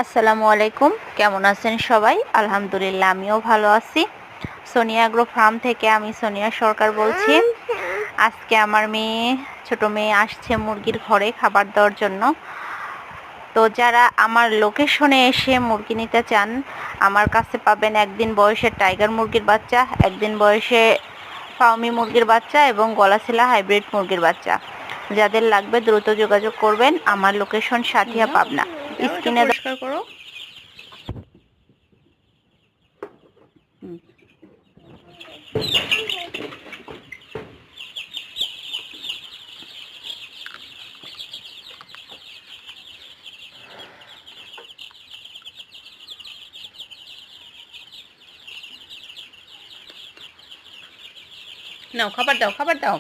আসসালামু আলাইকুম। কেমন আছেন সবাই? আলহামদুলিল্লাহ আমিও ভালো আছি। সোনিয়া এগ্রো ফার্ম থেকে আমি সোনিয়া সরকার বলছি। আজকে আমার ছোট মেয়ে আসছে মুরগির ঘরে খাবার দেওয়ার জন্য। তো যারা আমার লোকেশনে এসে মুরগি নিতে চান, আমার কাছে পাবেন একদিন বয়সের টাইগার মুরগির বাচ্চা, একদিন বয়সে ফাউমি মুরগির বাচ্চা এবং গলাশিলা হাইব্রিড মুরগির বাচ্চা। যাদের লাগবে দ্রুত যোগাযোগ করবেন। আমার লোকেশন সাথিয়া পাবনা। স্ক্রিনে পরিষ্কার করো। নাও খাবার দাও, খাবার দাও।